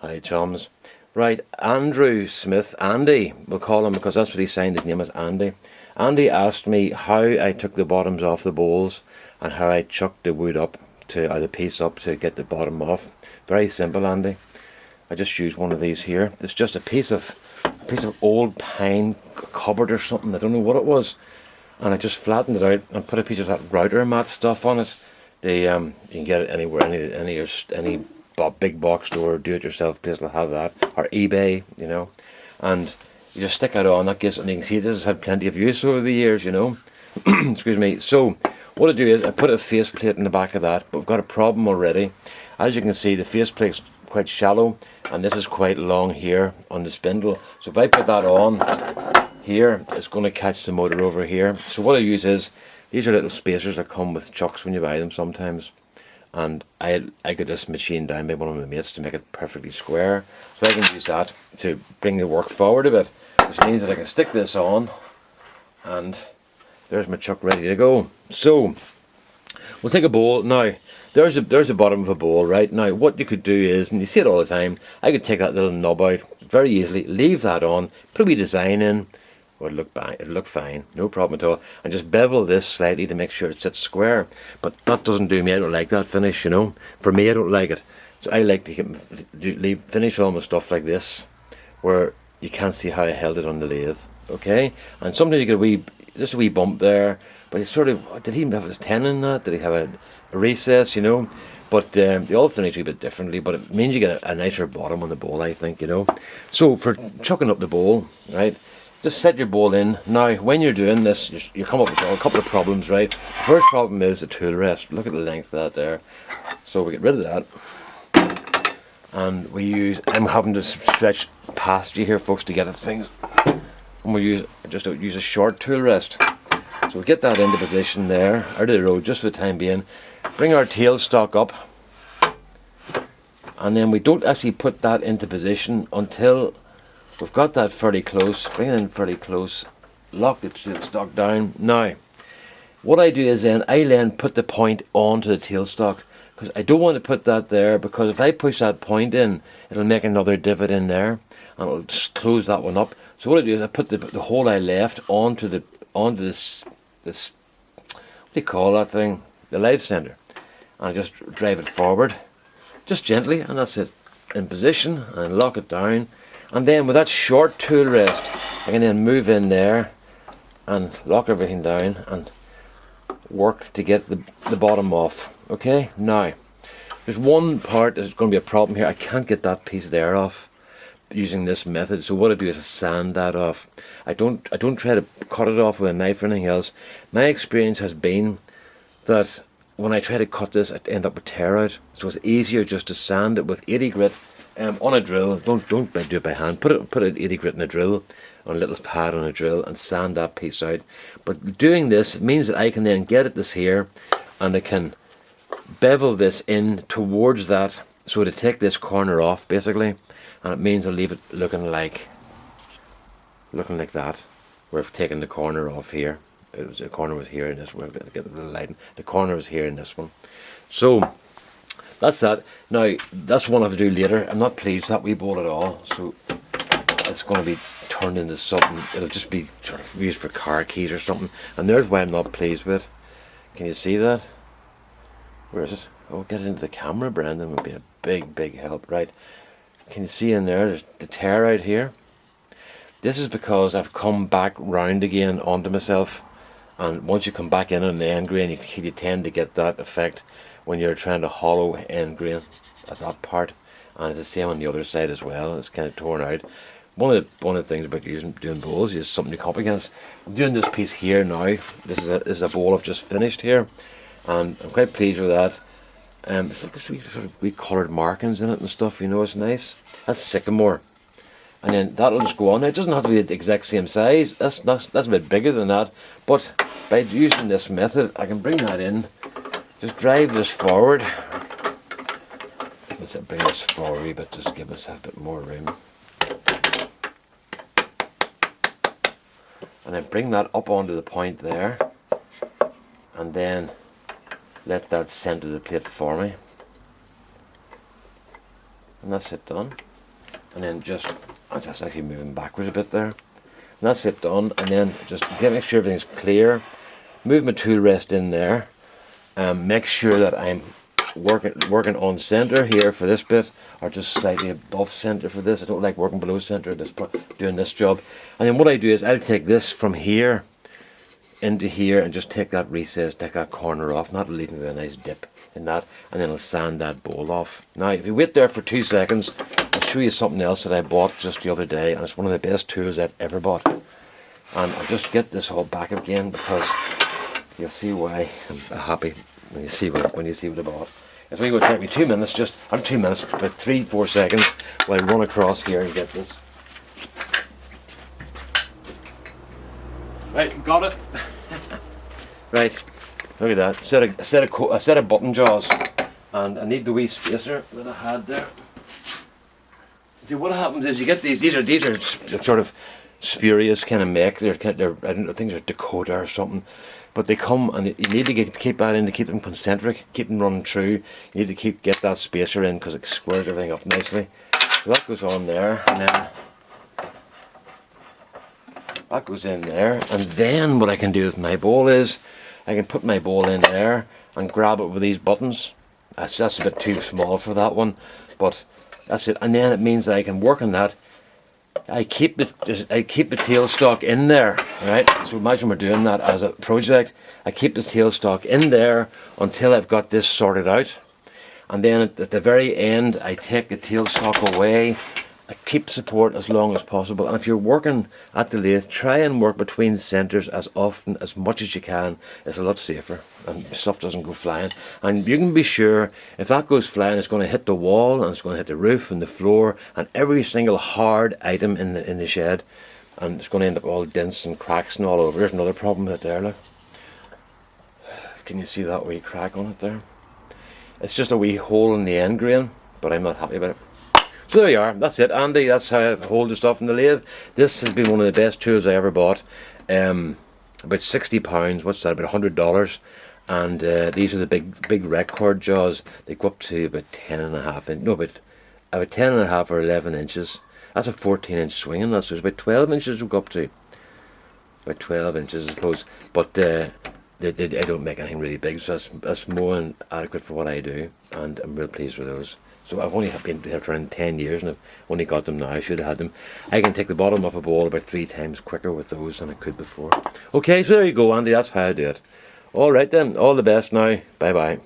Hi, chums. Right, Andrew Smith, Andy, we'll call him because that's what he signed his name as, Andy. Andy asked me how I took the bottoms off the bowls and how I chucked the wood up or the piece up to get the bottom off. Very simple, Andy. I just used one of these here. It's just a piece of old pine cupboard or something. I don't know what it was, and I just flattened it out and put a piece of that router mat stuff on it. You can get it anywhere, any big box store, do-it-yourself place will have that, or eBay, and you just stick it on. That gives, and you can see this has had plenty of use over the years, Excuse me. So what I do is I put a faceplate in the back of that, but we've got a problem already. As you can see, the faceplate's quite shallow, and this is quite long here on the spindle. So if I put that on here, it's going to catch the motor over here. So what I use is, these are little spacers that come with chucks when you buy them sometimes. And I got this machine down by one of my mates to make it perfectly square. So I can use that to bring the work forward a bit, which means that I can stick this on, and there's my chuck ready to go. So we'll take a bowl now. There's the bottom of a bowl right now. What you could do is, and you see it all the time, I could take that little knob out very easily, leave that on, put a wee design in. It'll look fine, no problem at all, and just bevel this slightly to make sure it sits square. But that doesn't do me. I don't like that finish, For me, I don't like it. So I like to finish all my stuff like this, where you can't see how I held it on the lathe. Okay, and sometimes you get just a wee bump there, but it's sort of, did he even have a tenon in that? Did he have a recess? But they all finish a bit differently, but it means you get a nicer bottom on the bowl, I think. So for chucking up the bowl, right? Just set your bowl in. Now, when you're doing this, you come up with a couple of problems, right? The first problem is the tool rest. Look at the length of that there. So we get rid of that. And I'm having to stretch past you here, folks, to get at things. And we use a short tool rest. So we get that into position there, out of the road, just for the time being. Bring our tailstock up. And then we don't actually put that into position until we've got that fairly close. Bring it in fairly close. Lock the tailstock down. Now, what I do is I then put the point onto the tailstock, because I don't want to put that there, because if I push that point in, it'll make another divot in there, and it'll just close that one up. So what I do is I put the hole I left onto this what do you call that thing? The live center, and I just drive it forward, just gently, and that's it, in position, and lock it down. And then with that short tool rest, I can then move in there and lock everything down and work to get the bottom off. Okay, now there's one part that's going to be a problem here. I can't get that piece there off using this method. So what I do is I sand that off. I don't try to cut it off with a knife or anything else. My experience has been that when I try to cut this, I end up with tear out. So it's easier just to sand it with 80 grit. On a drill. Don't do it by hand. Put an 80 grit in a drill, on a little pad on a drill, and sand that piece out. But doing this means that I can then get at this here, and I can bevel this in towards that, so to take this corner off basically, and it means I'll leave it looking like that. Where I've taken the corner off here. The corner was here in this one. Get a little light. The corner was here in this one. So that's that. Now, that's one I have to do later. I'm not pleased with that wee bowl at all. So it's going to be turned into something. It'll just be sort of used for car keys or something. And there's why I'm not pleased with it. Can you see that? Where is it? Oh, get it into the camera, Brendan. Would be a big help. Right. Can you see in there? There's the tear out here. This is because I've come back round again onto myself. And once you come back in on the end grain, you tend to get that effect when you're trying to hollow end grain at that part, and it's the same on the other side as well. It's kind of torn out. One of the things about doing bowls is something to come up against. I'm doing this piece here now. This is a bowl I've just finished here, and I'm quite pleased with that. It's like sort of wee coloured markings in it and stuff. It's nice. That's sycamore, and then that'll just go on. It doesn't have to be the exact same size. That's a bit bigger than that, but by using this method, I can bring that in. Just drive this forward. Let's bring this forward a wee bit, just give myself a bit more room. And then bring that up onto the point there. And then let that center the plate for me. And that's it done. and then just, I'm just actually moving backwards a bit there. And that's it done, and then just make sure everything's clear. Move my tool rest in there. Make sure that I'm working on center here for this bit, or just slightly above center for this. I don't like working below center, doing this job. And then what I do is I'll take this from here into here and just take that recess, take that corner off, not leaving a nice dip in that, and then I'll sand that bowl off. Now if you wait there for 2 seconds, I'll show you something else that I bought just the other day, and it's one of the best tools I've ever bought. And I'll just get this all back again, because you'll see why I'm happy when you see what I bought. It's only going to take me 2 minutes, just, not 2 minutes, but 3-4 seconds while I run across here and get this. Right, got it. Right, look at that. A set of button jaws, and I need the wee spacer that I had there. See, what happens is you get these. These are sort of spurious kind of make. I think they're Dakota or something. But they come, and you need to keep that in to keep them concentric, keep them running true. You need to get that spacer in, because it squares everything up nicely. So that goes on there, and then that goes in there. And then what I can do with my bowl is I can put my bowl in there and grab it with these buttons. That's a bit too small for that one, but that's it. And then it means that I can work on that. I keep the tailstock in there, right? So imagine we're doing that as a project. I keep the tailstock in there until I've got this sorted out, and then at the very end I take the tailstock away. I keep support as long as possible, and if you're working at the lathe, try and work between centres as much as you can. It's a lot safer, and stuff doesn't go flying. And you can be sure if that goes flying, it's going to hit the wall, and it's going to hit the roof and the floor and every single hard item in the shed, and it's going to end up all dents and cracks and all over. There's another problem with it there, look. Can you see that wee crack on it there? It's just a wee hole in the end grain, but I'm not happy about it. So there you are, that's it, Andy. That's how I hold the stuff in the lathe. This has been one of the best tools I ever bought. About £60, what's that, about $100. And these are the big record jaws. They go up to about 10.5 inch, no, about 10.5 or 11 inches. That's a 14-inch swing, and that's about 12 inches we go up to. About 12 inches, I suppose. But they don't make anything really big, so that's more than adequate for what I do, and I'm real pleased with those. So I've only been here for around 10 years, and I've only got them now. I should have had them. I can take the bottom off a bowl about 3 times quicker with those than I could before. Okay, so there you go, Andy. That's how I do it. All right then. All the best now. Bye bye.